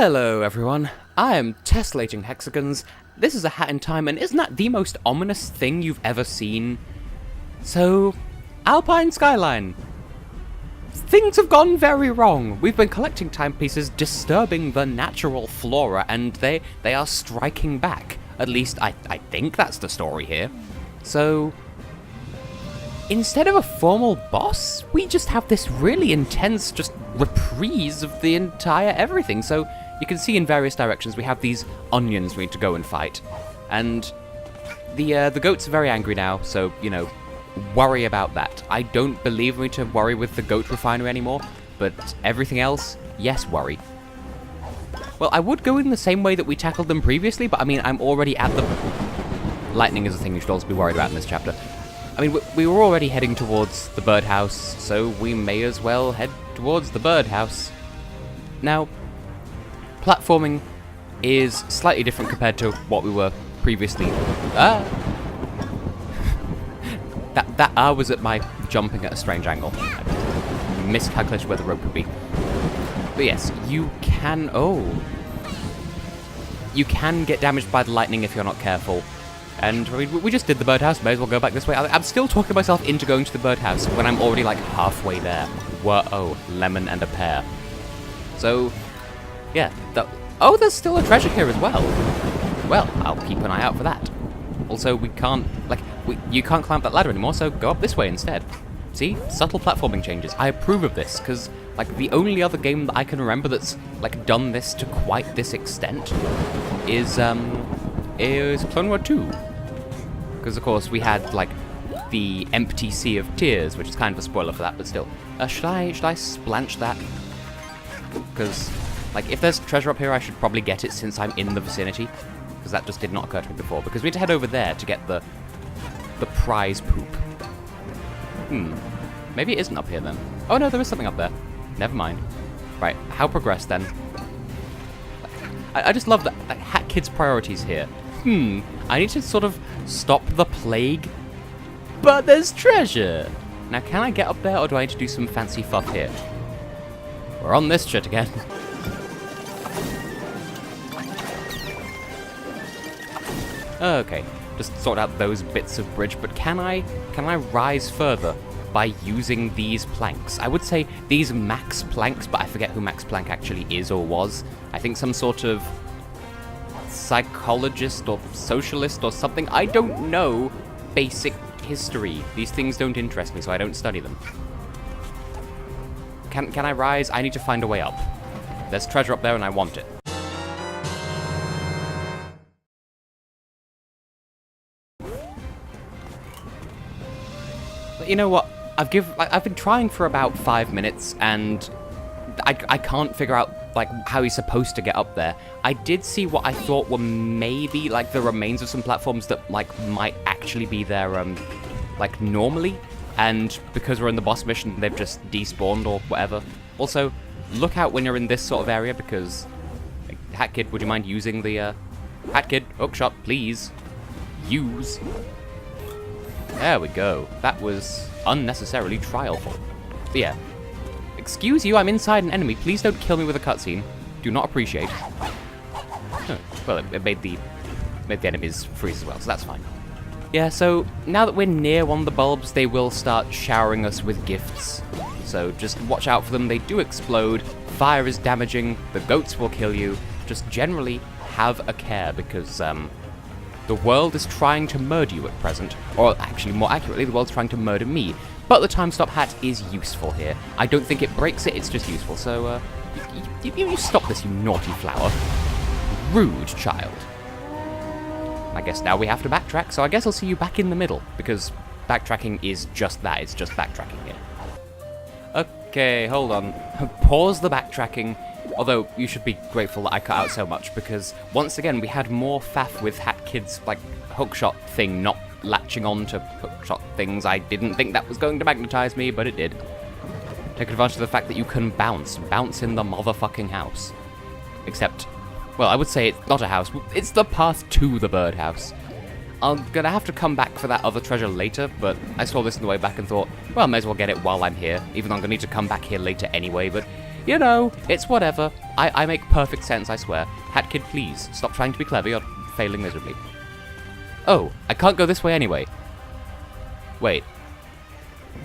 Hello everyone, I am Tessellating Hexagons. This is a Hat in Time, and isn't that the most ominous thing you've ever seen? So, Alpine Skyline. Things have gone very wrong. We've been collecting timepieces disturbing the natural flora, and they are striking back. At least, I think that's the story here. So, instead of a formal boss, we just have this really intense just reprise of the entire everything. So you can see in various directions we have these onions we need to go and fight. And the goats are very angry now, so, you know, worry about that. I don't believe we need to worry with the goat refinery anymore, but everything else, yes, worry. Well, I would go in the same way that we tackled them previously, but I mean, I'm already at the... Lightning is a thing you should also be worried about in this chapter. I mean, we were already heading towards the birdhouse, so we may as well head towards the birdhouse. Now, platforming is slightly different compared to what we were previously. That was at my jumping at a strange angle. I miscalculated where the rope would be. But yes, you can... Oh. You can get damaged by the lightning if you're not careful. And we just did the birdhouse, may as well go back this way. I'm still talking myself into going to the birdhouse when I'm already like halfway there. Whoa, lemon and a pear. So, yeah. Oh, there's still a treasure here as well. Well, I'll keep an eye out for that. Also, we can't, like, you can't climb that ladder anymore, so go up this way instead. See? Subtle platforming changes. I approve of this, because, like, the only other game that I can remember that's, like, done this to quite this extent is Clone War 2. Because, of course, we had, like, the empty Sea of Tears, which is kind of a spoiler for that, but still. Should I splanch that? Because, like, if there's treasure up here, I should probably get it since I'm in the vicinity. Because that just did not occur to me before. Because we had to head over there to get the prize poop. Maybe it isn't up here, then. Oh, no, there is something up there. Never mind. Right, how progress, then? I just love that Hat Kid's priorities here. I need to sort of stop the plague, but there's treasure. Now, can I get up there, or do I need to do some fancy fuff here? We're on this shit again. Okay, just sort out those bits of bridge, but can I rise further by using these planks? I would say these Max Planks, but I forget who Max Planck actually is or was. I think some sort of psychologist or socialist or something. I don't know basic history. These things don't interest me, so I don't study them. Can I rise? I need to find a way up. There's treasure up there and I want it. But you know what? I've been trying for about 5 minutes and I can't figure out like how he's supposed to get up there. I did see what I thought were maybe like the remains of some platforms that like might actually be there like normally, and because we're in the boss mission they've just despawned or whatever. Also, look out when you're in this sort of area because like, Hat Kid, would you mind using the Hat Kid, hookshot, please. Use. There we go. That was unnecessarily trialful. But yeah. Excuse you, I'm inside an enemy. Please don't kill me with a cutscene. Do not appreciate. Oh, well, it made the enemies freeze as well, so that's fine. Yeah, so now that we're near one of the bulbs, they will start showering us with gifts. So just watch out for them. They do explode. Fire is damaging. The goats will kill you. Just generally have a care because the world is trying to murder you at present. Or actually, more accurately, the world's trying to murder me. But the time stop hat is useful here. I don't think it breaks it, it's just useful. So, you stop this, you naughty flower. Rude child. I guess now we have to backtrack, so I guess I'll see you back in the middle, because backtracking is just that, it's just backtracking here. Okay, hold on. Pause the backtracking. Although, you should be grateful that I cut out so much, because once again, we had more faff with Hat Kid's, like, hookshot thing not latching on to hookshot things. I didn't think that was going to magnetize me, but it did. Take advantage of the fact that you can bounce in the motherfucking house. Except, well, I would say it's not a house, it's the path to the birdhouse. I'm gonna have to come back for that other treasure later, but I saw this on the way back and thought, well, I may as well get it while I'm here, even though I'm gonna need to come back here later anyway, but, you know, it's whatever. I make perfect sense, I swear. Hat Kid, please, stop trying to be clever, you're failing miserably. Oh, I can't go this way anyway. Wait.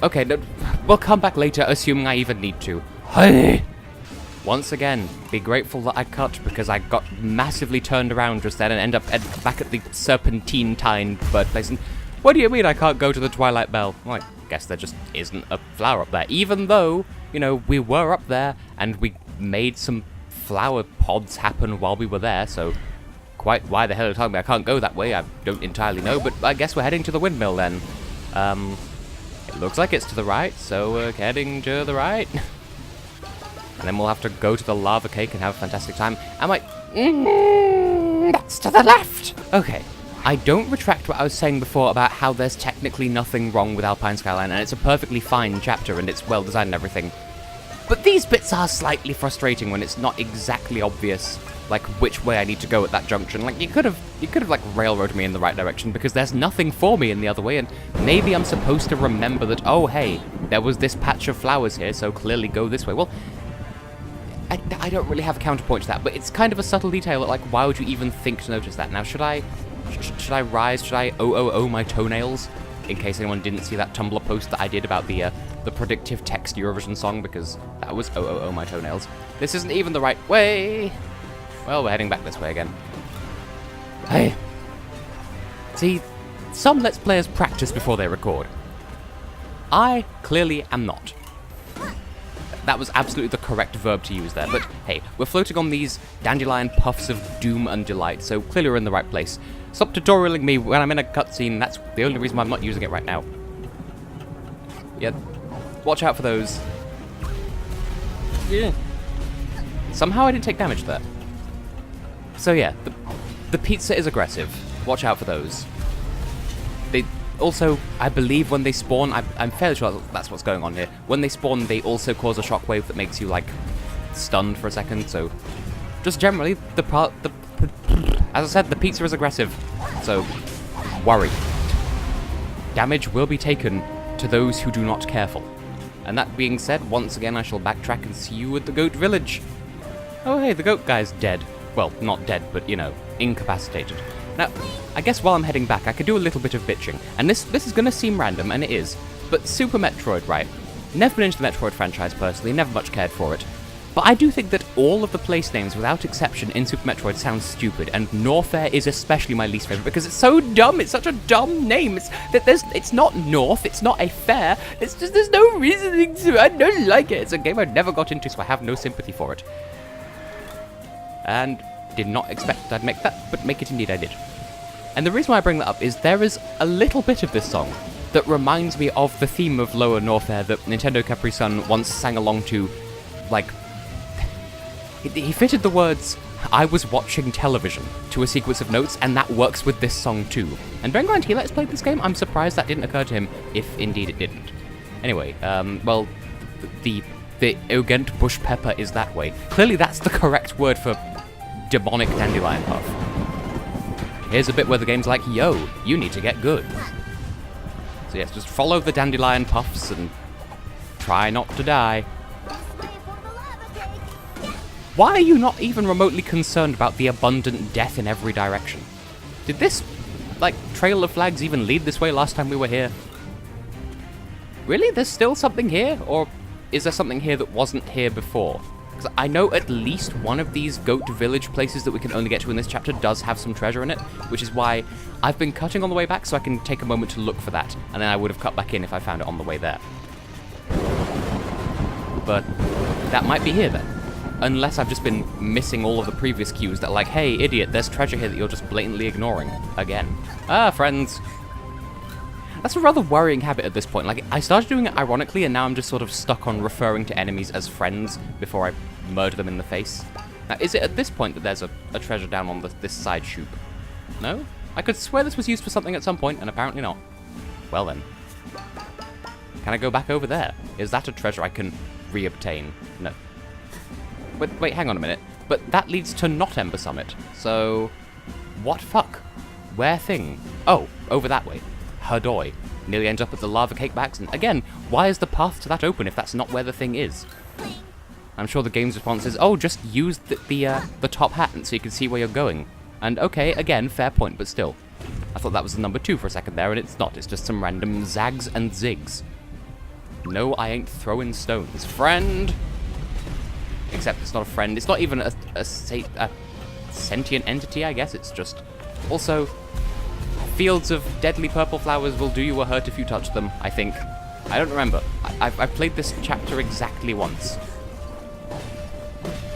Okay, no, we'll come back later, assuming I even need to. Hey! Once again, be grateful that I cut, because I got massively turned around just then and end up back at the serpentine birthplace. And what do you mean I can't go to the Twilight Bell? Well, I guess there just isn't a flower up there. Even though, you know, we were up there, and we made some flower pods happen while we were there, so quite why the hell are you telling me I can't go that way? I don't entirely know, but I guess we're heading to the windmill then. It looks like it's to the right, so we're heading to the right. And then we'll have to go to the lava cake and have a fantastic time. Am I... that's to the left! Okay, I don't retract what I was saying before about how there's technically nothing wrong with Alpine Skyline, and it's a perfectly fine chapter, and it's well designed and everything. But these bits are slightly frustrating when it's not exactly obvious, like, which way I need to go at that junction. Like, you could have like, railroaded me in the right direction, because there's nothing for me in the other way, and maybe I'm supposed to remember that, oh, hey, there was this patch of flowers here, so clearly go this way. Well, I don't really have a counterpoint to that, but it's kind of a subtle detail that, like, why would you even think to notice that? Now, should I rise? Should I my toenails? In case anyone didn't see that Tumblr post that I did about the predictive text Eurovision song, because that was my toenails. This isn't even the right way. Well, we're heading back this way again. Hey. See, some Let's Players practice before they record. I clearly am not. That was absolutely the correct verb to use there, but hey, we're floating on these dandelion puffs of doom and delight, so clearly we're in the right place. Stop tutorialing me when I'm in a cutscene, that's the only reason why I'm not using it right now. Yeah, watch out for those. Yeah. Somehow I didn't take damage there. So yeah, the pizza is aggressive. Watch out for those. They also, I believe when they spawn, I'm fairly sure that's what's going on here. When they spawn, they also cause a shockwave that makes you, like, stunned for a second, so... Just generally, as I said, the pizza is aggressive, so worry. Damage will be taken to those who do not careful. And that being said, once again I shall backtrack and see you at the goat village. Oh hey, the goat guy's dead. Well, not dead, but, you know, incapacitated. Now, I guess while I'm heading back, I could do a little bit of bitching. And this is going to seem random, and it is. But Super Metroid, right? Never been into the Metroid franchise personally, never much cared for it. But I do think that all of the place names, without exception, in Super Metroid sound stupid, and Norfair is especially my least favorite because it's so dumb. It's such a dumb name. It's not North. It's not a fair. It's just there's no reasoning to it. I don't like it. It's a game I never got into, so I have no sympathy for it. And did not expect I'd make that, but make it indeed I did. And the reason why I bring that up is there is a little bit of this song that reminds me of the theme of Lower Norfair that Nintendo Capri Sun once sang along to, like... He fitted the words, "I was watching television," to a sequence of notes, and that works with this song too. And bearing in mind he let's play this game, I'm surprised that didn't occur to him, if indeed it didn't. Anyway, well, the Ogent Bush Pepper is that way. Clearly that's the correct word for demonic dandelion puff. Here's a bit where the game's like, yo, you need to get good. So yes, just follow the dandelion puffs and try not to die. Why are you not even remotely concerned about the abundant death in every direction? Did this, like, trail of flags even lead this way last time we were here? Really? There's still something here? Or is there something here that wasn't here before? Because I know at least one of these goat village places that we can only get to in this chapter does have some treasure in it, which is why I've been cutting on the way back so I can take a moment to look for that, and then I would have cut back in if I found it on the way there. But that might be here then. Unless I've just been missing all of the previous cues that are like, hey, idiot, there's treasure here that you're just blatantly ignoring. Again. Ah, friends. That's a rather worrying habit at this point. Like, I started doing it ironically, and now I'm just sort of stuck on referring to enemies as friends before I murder them in the face. Now, is it at this point that there's a treasure down on this side chute? No? I could swear this was used for something at some point, and apparently not. Well then. Can I go back over there? Is that a treasure I can reobtain? No. Wait, hang on a minute. But that leads to not Ember Summit. So, what fuck? Where thing? Oh, over that way. Herdoy. Nearly ends up at the lava cake by accident. Again, why is the path to that open if that's not where the thing is? I'm sure the game's response is, oh, just use the top hat so you can see where you're going. And okay, again, fair point, but still. I thought that was the number 2 for a second there, and it's not. It's just some random zags and zigs. No, I ain't throwing stones. Friend! Except it's not a friend. It's not even a sentient entity, I guess. It's just... Also, fields of deadly purple flowers will do you a hurt if you touch them, I think. I don't remember. I've played this chapter exactly once.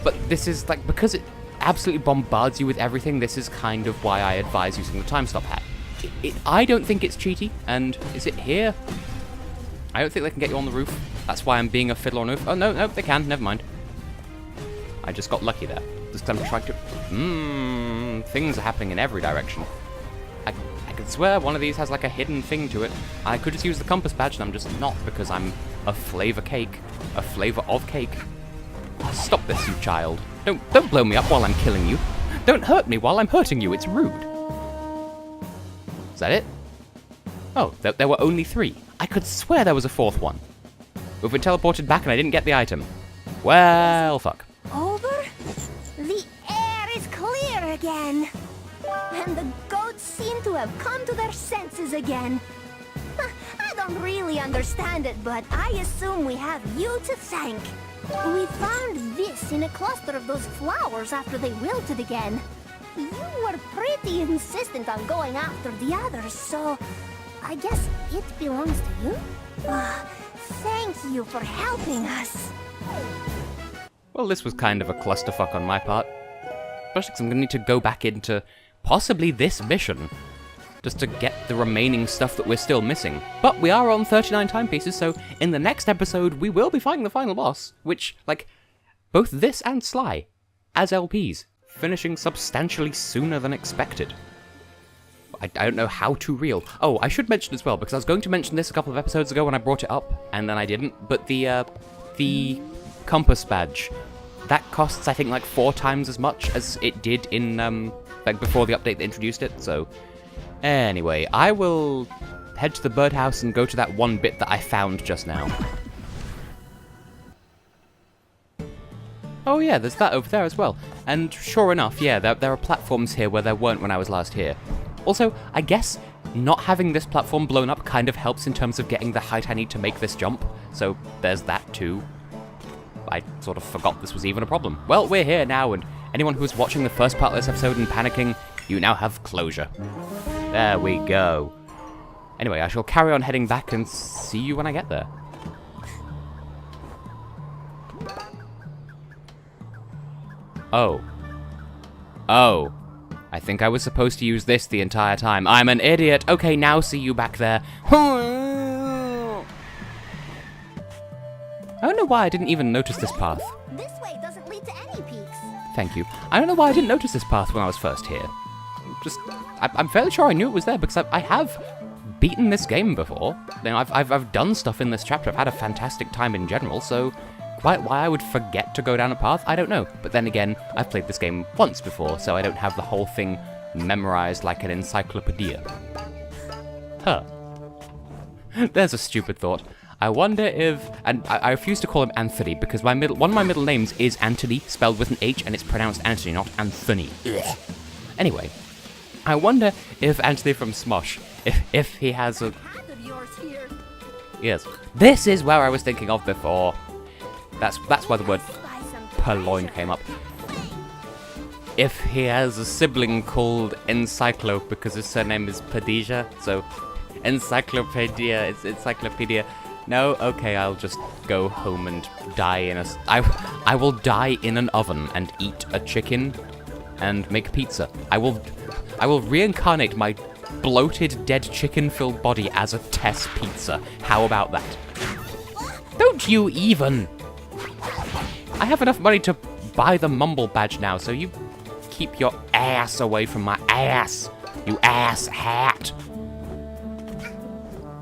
But this is, like, because it absolutely bombards you with everything, this is kind of why I advise using the time stop hat. I don't think it's cheaty, and is it here? I don't think they can get you on the roof. That's why I'm being a fiddler on the roof. Oh, no, they can. Never mind. I just got lucky there. Just I'm trying to... things are happening in every direction. I could swear one of these has like a hidden thing to it. I could just use the compass badge, and I'm just not, because I'm a flavor cake. A flavor of cake. Stop this, you child. Don't blow me up while I'm killing you. Don't hurt me while I'm hurting you. It's rude. Is that it? Oh, there were only 3. I could swear there was a 4th one. We've been teleported back and I didn't get the item. Well, fuck. Over? The air is clear again. And the goats seem to have come to their senses again. I don't really understand it, but I assume we have you to thank. We found this in a cluster of those flowers after they wilted again. You were pretty insistent on going after the others, so I guess it belongs to you? Thank you for helping us. Well, this was kind of a clusterfuck on my part. Especially because I'm going to need to go back into possibly this mission just to get the remaining stuff that we're still missing. But we are on 39 timepieces, so in the next episode, we will be fighting the final boss, which, like, both this and Sly, as LPs, finishing substantially sooner than expected. I don't know how to reel. Oh, I should mention as well, because I was going to mention this a couple of episodes ago when I brought it up, and then I didn't, but the compass badge, that costs, I think, like 4 times as much as it did in, like, before the update that introduced it, so... Anyway, I will head to the birdhouse and go to that one bit that I found just now. Oh yeah, there's that over there as well. And sure enough, yeah, there are platforms here where there weren't when I was last here. Also, I guess not having this platform blown up kind of helps in terms of getting the height I need to make this jump. So there's that too. I sort of forgot this was even a problem. Well, we're here now, and anyone who was watching the first part of this episode and panicking, you now have closure. There we go. Anyway, I shall carry on heading back and see you when I get there. Oh. Oh. I think I was supposed to use this the entire time. I'm an idiot. Okay, now see you back there. I don't know why I didn't even notice this path. This way doesn't lead to any peaks. Thank you. I don't know why I didn't notice this path when I was first here. I'm fairly sure I knew it was there because I have beaten this game before. You know, I've done stuff in this chapter. I've had a fantastic time in general, so quite why I would forget to go down a path, I don't know. But then again, I've played this game once before, so I don't have the whole thing memorized like an encyclopedia. Huh. There's a stupid thought. I wonder if... And I refuse to call him Anthony, because one of my middle names is Anthony, spelled with an H, and it's pronounced Anthony, not Anthony. Ugh. Anyway, I wonder if Anthony from Smosh, if he has a... Yes. This is where I was thinking of before. That's why the word purloined came up. If he has a sibling called Encyclo, because his surname is Padija, so Encyclopedia, it's Encyclopedia. No, okay, I'll just go home and die in a... I will die in an oven and eat a chicken and make pizza. I will reincarnate my bloated, dead chicken-filled body as a Tess pizza. How about that? Don't you even! I have enough money to buy the Mumble badge now, so you keep your ass away from my ass, you ass hat.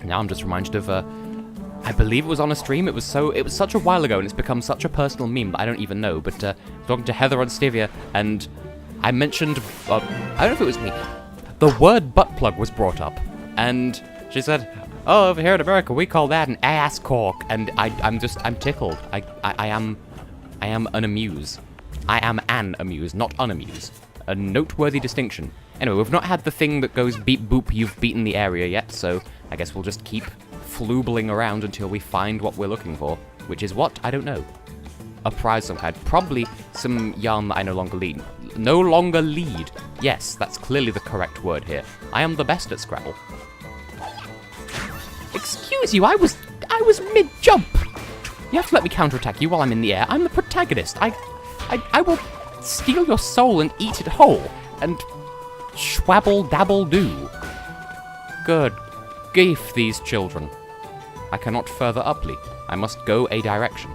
Now I'm just reminded of, I believe it was on a stream. It was such a while ago, and it's become such a personal meme that I don't even know. But talking to Heather on Stevia, and I mentioned, I don't know if it was me, the word butt plug was brought up, and she said, "Oh, over here in America, we call that an ass cork," and I'm tickled. I I am an amuse. I am an amuse, not unamuse. A noteworthy distinction. Anyway, we've not had the thing that goes beep boop, you've beaten the area yet, so I guess we'll just keep floobling around until we find what we're looking for. Which is what? I don't know. A prize of some kind. Probably some yarn that I no longer lead. No longer lead. Yes, that's clearly the correct word here. I am the best at Scrabble. Excuse you, I was mid-jump! You have to let me counterattack you while I'm in the air. I'm the protagonist. I will steal your soul and eat it whole. And schwabble-dabble-do. Good grief, these children. I cannot further uply. I must go a direction.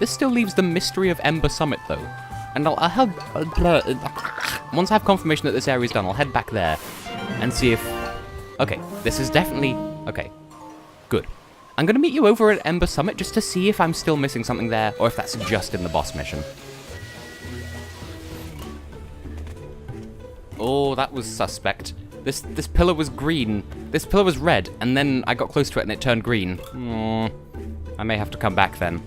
This still leaves the mystery of Ember Summit, though. And I'll have... once I have confirmation that this area is done, I'll head back there and see if... Okay, this is definitely... Okay, good. I'm going to meet you over at Ember Summit just to see if I'm still missing something there, or if that's just in the boss mission. Oh, that was suspect. This pillar was green. This pillar was red, and then I got close to it and it turned green. I may have to come back then.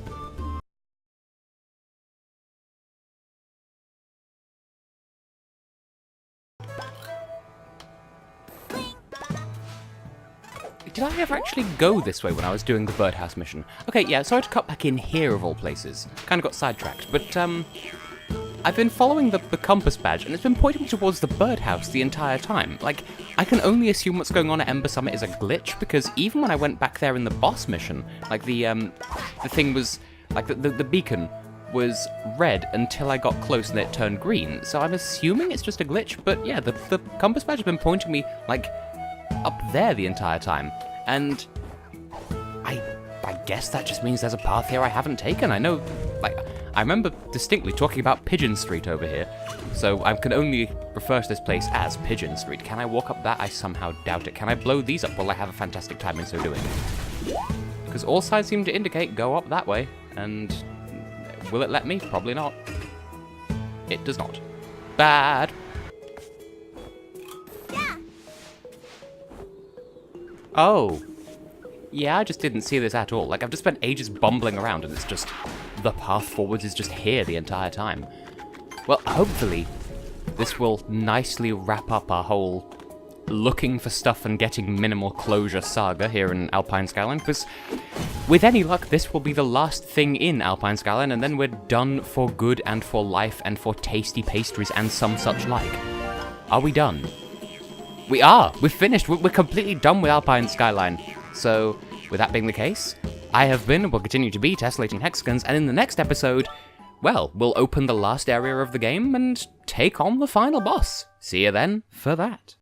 Did I ever actually go this way when I was doing the birdhouse mission? Okay, yeah, sorry to cut back in here of all places. Kind of got sidetracked, but I've been following the compass badge, and it's been pointing me towards the birdhouse the entire time. Like, I can only assume what's going on at Ember Summit is a glitch, because even when I went back there in the boss mission, like the thing was, like the beacon was red until I got close and it turned green. So I'm assuming it's just a glitch, but yeah, the compass badge has been pointing me, like, up there the entire time. And I guess that just means there's a path here I haven't taken. I know, like, I remember distinctly talking about Pigeon Street over here, so I can only refer to this place as Pigeon Street. Can I walk up that? I somehow doubt it. Can I blow these up? Will I have a fantastic time in so doing? Because all signs seem to indicate go up that way, and will it let me? Probably not. It does not. Bad. Oh. Yeah, I just didn't see this at all. Like, I've just spent ages bumbling around, and it's just... the path forwards is just here the entire time. Well, hopefully, this will nicely wrap up our whole looking for stuff and getting minimal closure saga here in Alpine Skyline, because with any luck, this will be the last thing in Alpine Skyline, and then we're done for good and for life and for tasty pastries and some such like. Are we done? We are! We've finished! We're completely done with Alpine Skyline. So, with that being the case, I have been and will continue to be Tessellating Hexagons, and in the next episode, well, we'll open the last area of the game and take on the final boss. See you then for that.